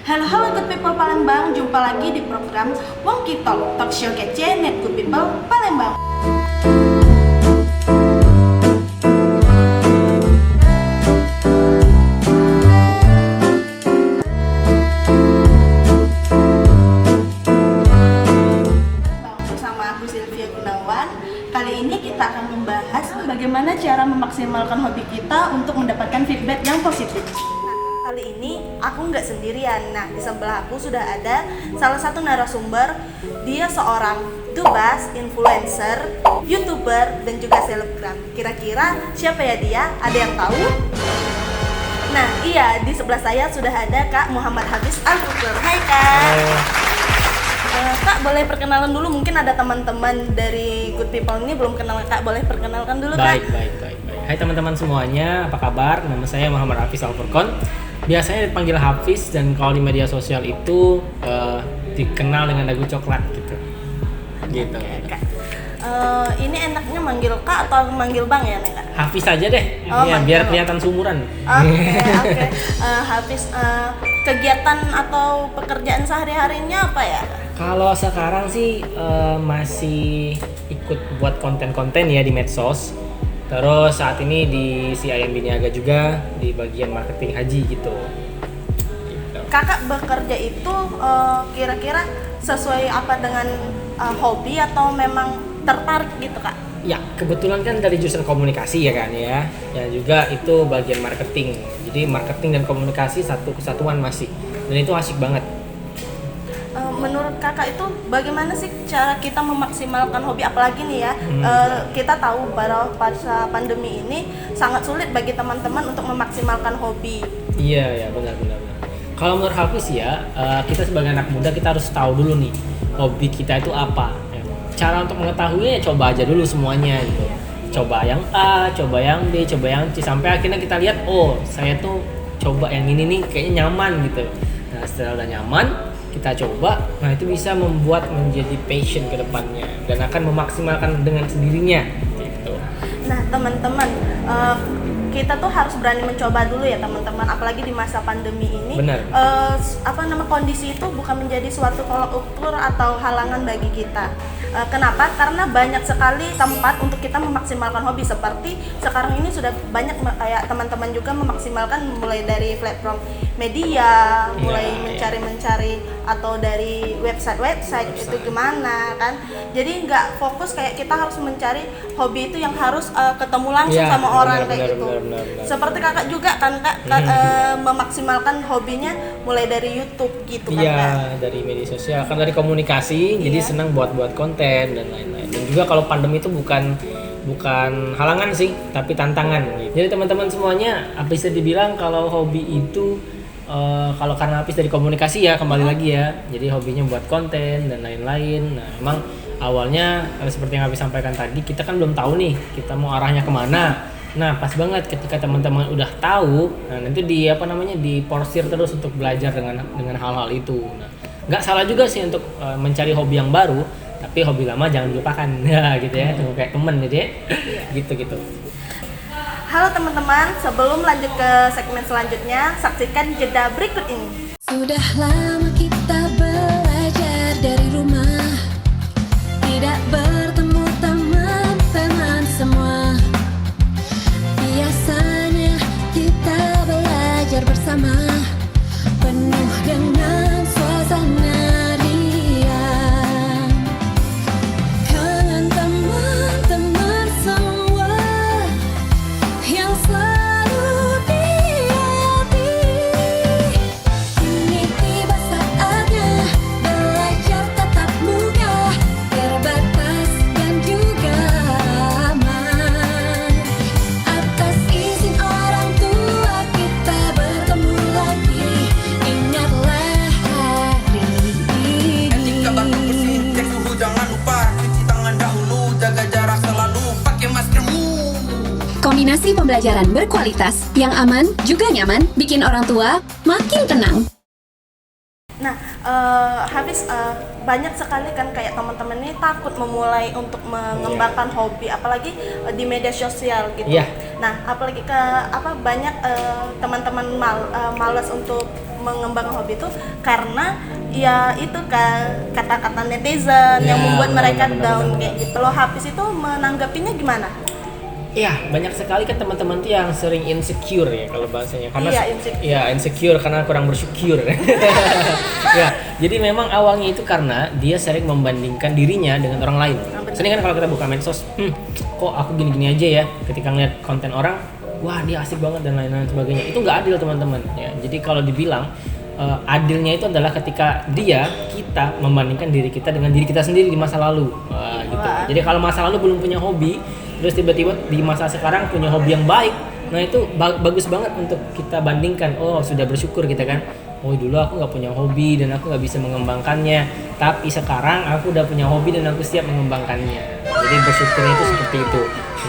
Halo good people Palembang, jumpa lagi di program Wongki Talk show kece net good people Palembang. Bersama aku Sylvia Gunawan. Kali ini kita akan membahas bagaimana cara memaksimalkan hobi kita untuk mendapatkan feedback yang positif. Kali ini aku nggak sendirian. Nah, di sebelah aku sudah ada salah satu narasumber. Dia seorang dubas, influencer, youtuber, dan juga selebgram. Kira-kira siapa ya dia? Ada yang tahu? Nah, iya, di sebelah saya sudah ada Kak Muhammad Hafiz Al-Futur. Hai Kak. Kak, boleh perkenalan dulu? Mungkin ada teman-teman dari Good People ini belum kenal Kak. Boleh perkenalkan dulu Kak? Baik. Hai teman-teman semuanya, apa kabar? Nama saya Muhammad Hafiz Al-Furqon. Biasanya dipanggil Hafiz dan kalau di media sosial itu dikenal dengan dagu coklat gitu. Gitu. Kak. Ini enaknya manggil Kak atau manggil Bang ya, Kak? Hafiz aja deh. Ya, biar kelihatan seumuran. Oke. Hafiz, kegiatan atau pekerjaan sehari-harinya apa ya? Kalau sekarang sih masih ikut buat konten-konten ya di medsos. Terus saat ini di CIMB Niaga juga di bagian marketing haji gitu. Kakak bekerja itu kira-kira sesuai apa dengan hobi atau memang tertarik gitu Kak? Ya, kebetulan kan dari jurusan komunikasi ya kan ya. Ya juga itu bagian marketing. Jadi marketing dan komunikasi satu kesatuan masih. Dan itu asik banget. Menurut kakak itu bagaimana sih cara kita memaksimalkan hobi, apalagi nih ya kita tahu bahwa pada pandemi ini sangat sulit bagi teman-teman untuk memaksimalkan hobi. Iya benar. Kalau menurut Hafiz ya, kita sebagai anak muda kita harus tahu dulu nih hobi kita itu apa. Cara untuk mengetahuinya ya coba aja dulu semuanya gitu. Coba yang A, coba yang B, coba yang C sampai akhirnya kita lihat saya tuh coba yang ini nih kayaknya nyaman gitu. Nah setelah udah nyaman kita coba, nah itu bisa membuat menjadi passion ke depannya dan akan memaksimalkan dengan sendirinya gitu. Nah teman-teman, kita tuh harus berani mencoba dulu ya teman-teman, apalagi di masa pandemi ini. Benar. Kondisi itu bukan menjadi suatu tolak ukur atau halangan bagi kita. Kenapa? Karena banyak sekali tempat untuk kita memaksimalkan hobi, seperti sekarang ini sudah banyak kayak teman-teman juga memaksimalkan mulai dari platform media, mulai mencari atau dari website itu gimana kan. Jadi nggak fokus kayak kita harus mencari hobi itu yang harus ketemu langsung sama orang kayak gitu. Benar. Seperti kakak juga kan Kak, memaksimalkan hobinya mulai dari YouTube gitu kan Kak. Iya, dari media sosial, kan dari komunikasi, jadi senang buat konten dan lain-lain. Dan juga kalau pandemi itu bukan halangan sih, tapi tantangan gitu. Jadi teman-teman semuanya bisa dibilang kalau hobi itu kalau karena habis dari komunikasi ya kembali lagi ya. Jadi hobinya buat konten dan lain-lain. Nah, emang awalnya seperti yang habis sampaikan tadi, kita kan belum tahu nih kita mau arahnya kemana. Nah, pas banget ketika teman-teman udah tahu, nah nanti diporsir terus untuk belajar dengan hal-hal itu. Nah, nggak salah juga sih untuk mencari hobi yang baru, tapi hobi lama jangan dilupakan. Ya gitu ya, kayak temen gitu ya. Gitu. Halo teman-teman, sebelum lanjut ke segmen selanjutnya, saksikan jeda berikut ini. Sudah lama kita belajar dari rumah, tidak bertemu teman-teman semua. Biasanya kita belajar bersama, penuh dengan suasana riang. Kangen teman-teman semua yang selalu di hati. Kini tiba saatnya belajar tatap muka, terbatas dan juga aman. Atas izin orang tua kita bertemu lagi, ingatlah hari ini. Etika batuk bersin, cek suhu jangan lupa, cuci tangan dahulu, jaga jarak selalu, pakai maskermu. Kombinasi pembelajaran berkualitas yang aman juga nyaman bikin orang tua makin tenang. Nah, Hafiz, banyak sekali kan kayak teman-teman ini takut memulai untuk mengembangkan hobi, apalagi di media sosial gitu. Nah, apalagi banyak teman-teman malas untuk mengembangkan hobi itu karena ya itu kata-kata netizen yang Ya, membuat mereka benar, down benar. kayak gitu loh. Hafiz itu menanggapinya gimana? Iya, banyak sekali kan teman-teman tuh yang sering insecure ya kalau bahasanya. Karena Iya, insecure. Iya, insecure karena kurang bersyukur. Ya, jadi memang awalnya itu karena dia sering membandingkan dirinya dengan orang lain. benar. Sering kan kalau kita buka medsos, kok aku gini-gini aja ya. Ketika ngeliat konten orang, wah dia asik banget dan lain-lain sebagainya. Itu nggak adil teman-teman. Ya, jadi kalau dibilang adilnya itu adalah ketika kita membandingkan diri kita dengan diri kita sendiri di masa lalu. Gitu. Wah. Jadi kalau masa lalu belum punya hobi, terus tiba-tiba di masa sekarang punya hobi yang baik, nah itu bagus banget untuk kita bandingkan. Oh sudah bersyukur kita kan. Oh dulu aku nggak punya hobi dan aku nggak bisa mengembangkannya, tapi sekarang aku udah punya hobi dan aku siap mengembangkannya. Jadi bersyukurnya itu seperti itu.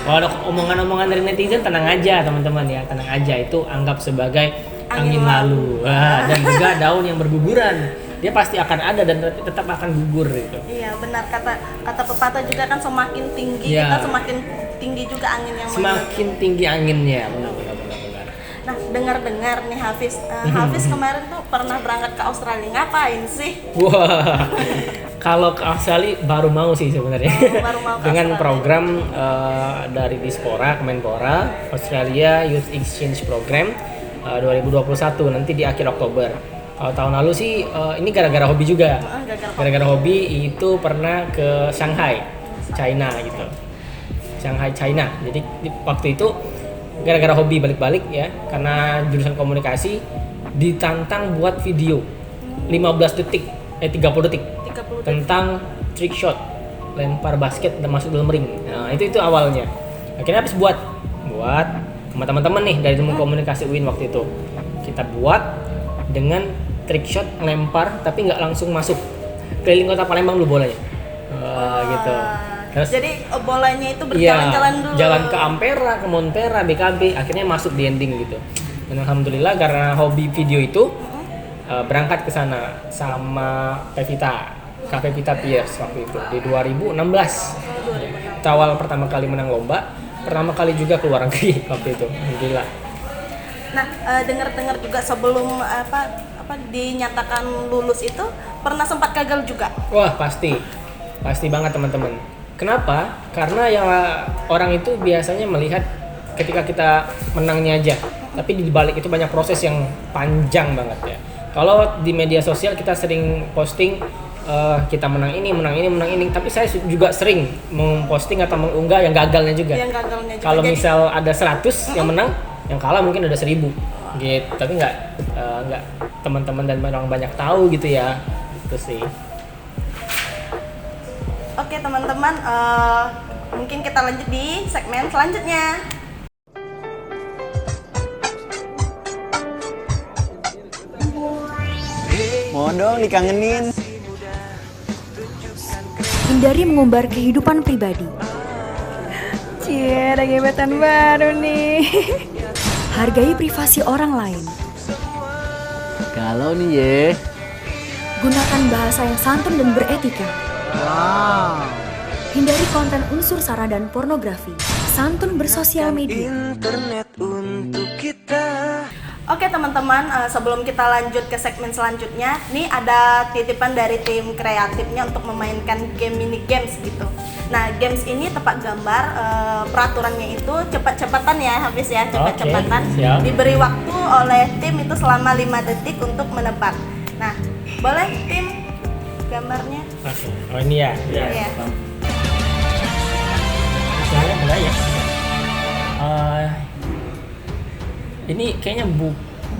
Kalau ada omongan-omongan dari netizen, tenang aja teman-teman ya, tenang aja, itu anggap sebagai angin lalu. Wah, dan juga daun yang berguguran, dia pasti akan ada dan tetap akan gugur gitu. Iya benar, kata pepatah juga kan semakin tinggi Iya. kita semakin tinggi juga angin yang Semakin tinggi anginnya, benar. Nah, dengar-dengar nih Hafiz, Hafiz kemarin tuh pernah berangkat ke Australia, ngapain sih? Wah, kalau ke Australia baru mau sih sebenarnya. Baru mau ke Dengan Australia. program dari Dispora, Kemenpora, Australia Youth Exchange Program 2021 nanti di akhir Oktober. Kalau tahun lalu sih ini gara-gara hobi juga. Gara-gara hobi itu pernah ke Shanghai, China gitu. Shanghai, China. Jadi waktu itu gara-gara hobi balik-balik ya, karena jurusan komunikasi ditantang buat video 15 detik 30 detik 30 detik. tentang trick shot, lempar basket dan masuk dalam ring. Nah, itu awalnya. Akhirnya habis buat sama teman-teman nih dari ilmu komunikasi UIN waktu itu. Kita buat dengan trick shot lempar tapi nggak langsung masuk. Keliling kota Palembang dulu bolanya. Gitu. Terus Jadi bolanya itu iya, berjalan-jalan dulu. jalan ke Ampera, ke Montera, BKB, akhirnya masuk di ending gitu. Dan alhamdulillah karena hobi video itu berangkat ke sana sama Pevita, Kak Pevita Pierce waktu itu di 2016. Itu awal pertama kali menang lomba, pertama kali juga keluar negeri waktu itu. Alhamdulillah. Nah, dengar-dengar juga sebelum apa dinyatakan lulus itu pernah sempat gagal juga. Wah, pasti banget teman-teman. Kenapa? Karena yang orang itu biasanya melihat ketika kita menangnya aja, tapi di balik itu banyak proses yang panjang banget ya. Kalau di media sosial kita sering posting kita menang ini, tapi saya juga sering memposting atau mengunggah yang gagalnya juga. Yang gagalnya juga. Kalau Jadi, misal ada 100 yang menang, yang kalah mungkin ada 1000 gitu. Tapi nggak teman-teman dan orang banyak tahu gitu ya. Itu sih. Oke teman-teman, mungkin kita lanjut di segmen selanjutnya. Mohon dong dikangenin. Hindari mengumbar kehidupan pribadi. Cie, ada gebetan baru nih. Hargai privasi orang lain. Kalau nih ye. Gunakan bahasa yang santun dan beretika. Wow. Hindari konten unsur sara dan pornografi. Santun bersosial media. Internet untuk kita. Oke teman-teman, sebelum kita lanjut ke segmen selanjutnya, nih ada titipan dari tim kreatifnya untuk memainkan mini games gitu. Nah, games ini tepat gambar, peraturannya itu cepat-cepatan ya, habis ya, cepat-cepatan. siap. Diberi waktu oleh tim itu selama 5 detik untuk menebak. Nah, boleh tim gambarnya? Oke. Oh ini ya. Iya. Misalnya boleh ya. Ini kayaknya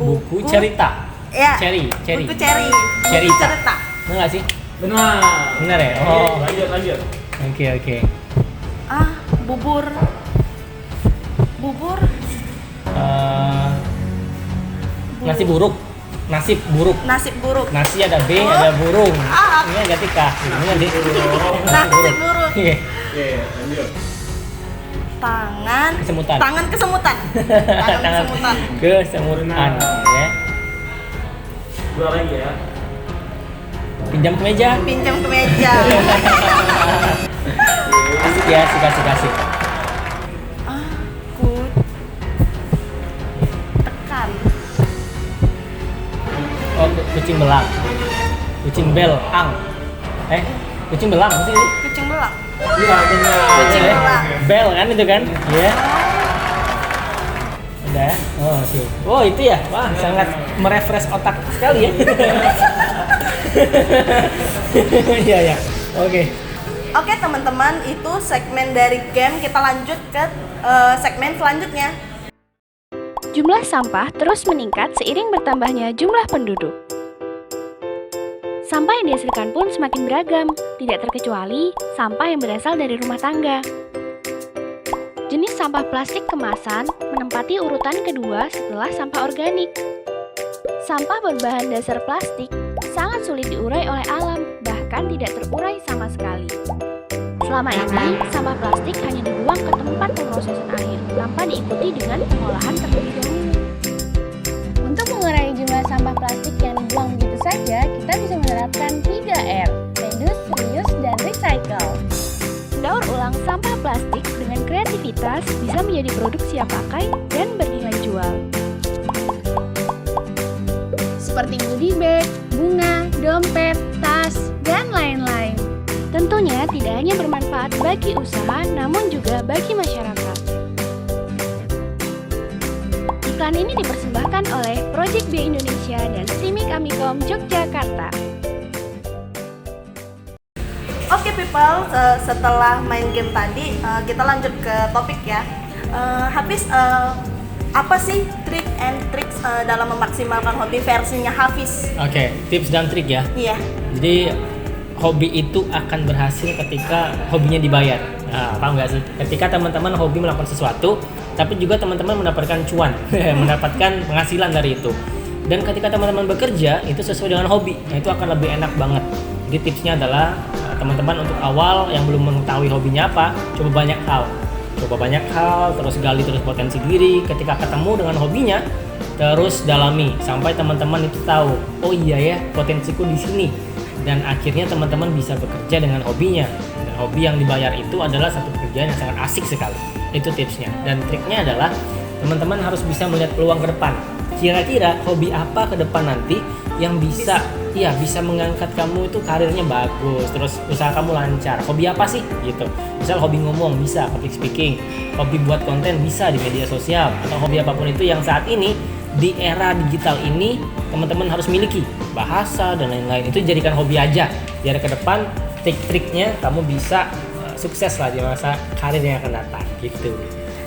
buku cerita. Ya. Cherry. Buku Cherry. Cerita. Buku cerita. Benar nggak sih? Benar ya. Oh. Lanjut. Oke. Bubur. Nasib buruk. Nasib buruk. Nasi ada B, ada burung. Ini ada tika. Ini ada D. Nasib buruk. Iya. Tangan Kesemutan. Tangan kesemutan. Tangan kesemutan. Ya. Dua lagi ya. Pinjam kemeja. Pinjam ke meja. Asik ya, asik. Aku tekan. Kucing belang. Kucing belang. Kucing belang apa sih? Kucing belang. Iya, benar. Kucing belang. Bel kan itu kan? Iya. Udah. Oh, sih. Oh, itu ya. Wah, sangat merefresh otak sekali ya. Iya, ya. Oke. Oke teman-teman, itu segmen dari game. Kita lanjut ke segmen selanjutnya. Jumlah sampah terus meningkat seiring bertambahnya jumlah penduduk. Sampah yang dihasilkan pun semakin beragam, tidak terkecuali sampah yang berasal dari rumah tangga. Jenis sampah plastik kemasan menempati urutan kedua setelah sampah organik. Sampah berbahan dasar plastik sangat sulit diurai oleh alam, bahkan tidak terurai sama sekali. Selama ini, sampah plastik hanya dibuang ke tempat pemrosesan akhir tanpa diikuti dengan pengolahan terlebih dahulu. Untuk mengurangi jumlah sampah plastik yang dibuang begitu saja, kita bisa menerapkan 3R, reduce, reuse, dan recycle. Daur ulang sampah plastik dengan kreativitas bisa menjadi produk siap pakai dan bernilai jual. Seperti goodie bag, bunga, dompet, tas, dan lain-lain. Tentunya tidak hanya bermanfaat bagi usaha, namun juga bagi masyarakat. Iklan ini dipersembahkan oleh Project B Indonesia dan Simik Amikom Yogyakarta. Oke people, setelah main game tadi, kita lanjut ke topik ya. Hafiz, apa sih trik and tricks dalam memaksimalkan hobi versinya Hafiz? Oke, tips dan trik ya. Iya. Jadi hobi itu akan berhasil ketika hobinya dibayar. Nah, paham nggak sih? Ketika teman-teman hobi melakukan sesuatu, tapi juga teman-teman mendapatkan cuan, mendapatkan penghasilan dari itu. Dan ketika teman-teman bekerja, itu sesuai dengan hobi, nah itu akan lebih enak banget. Jadi tipsnya adalah teman-teman untuk awal yang belum mengetahui hobinya apa, coba banyak hal, terus gali terus potensi diri. Ketika ketemu dengan hobinya, terus dalami sampai teman-teman itu tahu, oh iya ya potensiku di sini. Dan akhirnya teman-teman bisa bekerja dengan hobinya. Dan hobi yang dibayar itu adalah satu pekerjaan yang sangat asik sekali. Itu tipsnya. Dan triknya adalah teman-teman harus bisa melihat peluang ke depan. Kira-kira hobi apa ke depan nanti yang bisa mengangkat kamu itu karirnya bagus, terus usaha kamu lancar. Hobi apa sih gitu? Misal hobi ngomong bisa, public speaking. Hobi buat konten bisa di media sosial, atau hobi apapun itu yang saat ini di era digital ini teman-teman harus miliki, bahasa dan lain-lain. Itu jadikan hobi aja, biar ke depan trik-triknya kamu bisa sukses lah di masa karir yang akan datang gitu.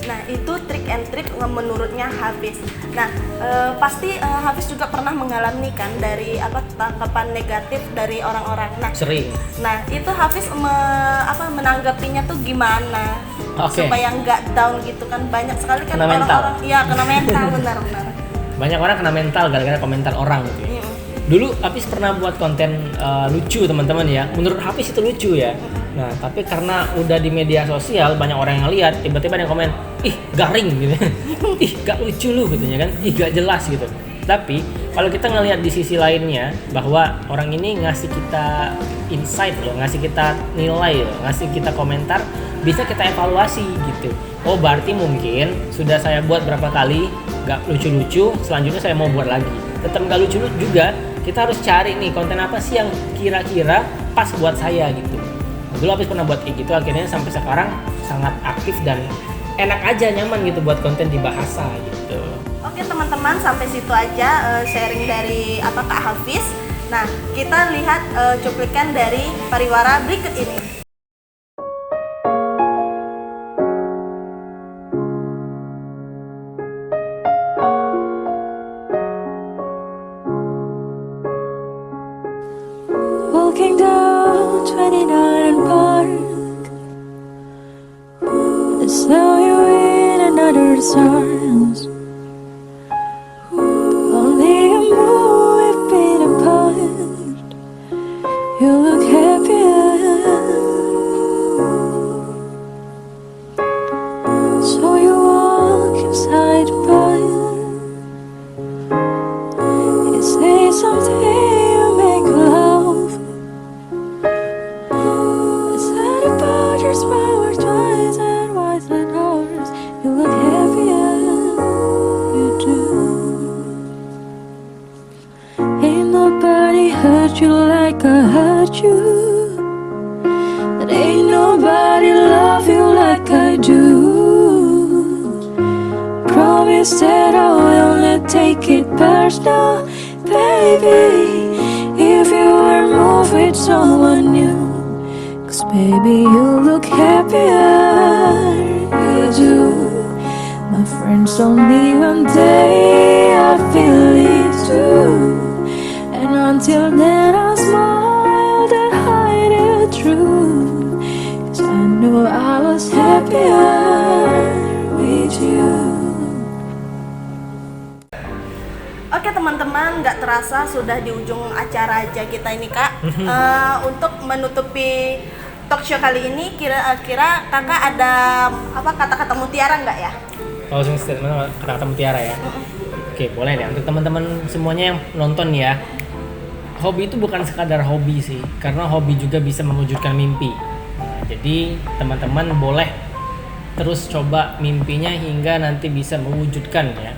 Nah itu trik and trick menurutnya Hafiz. Nah pasti Hafiz juga pernah mengalami kan dari tanggapan negatif dari orang-orang. Nah sering. Nah itu Hafiz menanggapinya tuh gimana? Supaya nggak down gitu kan, banyak sekali kan kena orang-orang. Iya kena mental benar-benar. Banyak orang kena mental gara-gara komentar orang gitu ya. Dulu Hafiz pernah buat konten lucu teman-teman ya. Menurut Hafiz itu lucu ya. Nah tapi karena udah di media sosial banyak orang yang lihat, tiba-tiba ada yang komen, ih garing gitu, ih gak lucu lu gitu ya kan, ih gak jelas gitu. Tapi kalau kita ngelihat di sisi lainnya bahwa orang ini ngasih kita insight loh, ngasih kita nilai loh, ngasih kita komentar, bisa kita evaluasi gitu. Oh berarti mungkin sudah saya buat berapa kali gak lucu-lucu, selanjutnya saya mau buat lagi. Tetap gak lucu-lucu juga, kita harus cari nih konten apa sih yang kira-kira pas buat saya gitu. Dulu Hafiz pernah buat kayak gitu, akhirnya sampai sekarang sangat aktif dan enak aja, nyaman gitu buat konten di bahasa gitu. Oke teman-teman, sampai situ aja sharing dari Kak Hafiz. Nah kita lihat cuplikan dari pariwara berikut ini. Walking down 29 and Park, it's now you're in another songs. Only a movie been apart, you look happier. So you walk inside the bar, you say something, you make a laugh. Inside the bar, your smile twice and white like ours. You look happier. hurt you like I hurt you. But ain't nobody love you like I do. Promise that I will not take it personal, baby. If you were moved with someone new, 'cause baby you look happier, you do. My friends told me one day I feel it too. And until then I smiled and hide the truth, 'cause I knew I was happier with you. Oke teman-teman, nggak terasa sudah di ujung acara aja kita ini kak. Untuk menutupi talk show kali ini, kira-kira kakak ada apa kata-kata mutiara nggak ya? Closing statement kata-kata mutiara ya. Oke, boleh deh untuk teman-teman semuanya yang nonton ya. Hobi itu bukan sekadar hobi sih, karena hobi juga bisa mewujudkan mimpi. Nah, jadi teman-teman boleh terus coba mimpinya hingga nanti bisa mewujudkan ya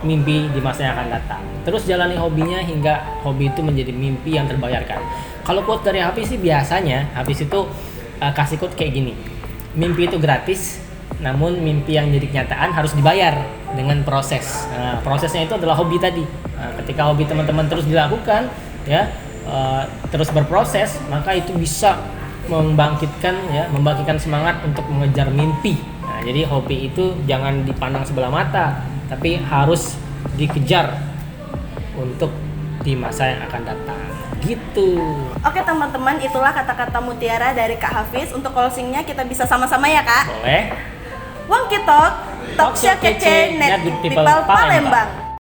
mimpi di masa yang akan datang. Terus jalani hobinya hingga hobi itu menjadi mimpi yang terbayarkan. Kalau quote dari Hafiz sih biasanya Hafiz itu kasih quote kayak gini. Mimpi itu gratis, namun mimpi yang jadi kenyataan harus dibayar dengan proses. Nah, prosesnya itu adalah hobi tadi. Nah, ketika hobi teman-teman terus dilakukan ya, terus berproses, maka itu bisa membangkitkan semangat untuk mengejar mimpi. Nah, jadi hobi itu jangan dipandang sebelah mata, tapi harus dikejar untuk di masa yang akan datang. Gitu. Oke teman-teman, itulah kata-kata mutiara dari Kak Hafiz. Untuk closingnya kita bisa sama-sama ya kak? Boleh. Wongki Talk, Talk Show Kece Net People Palembang.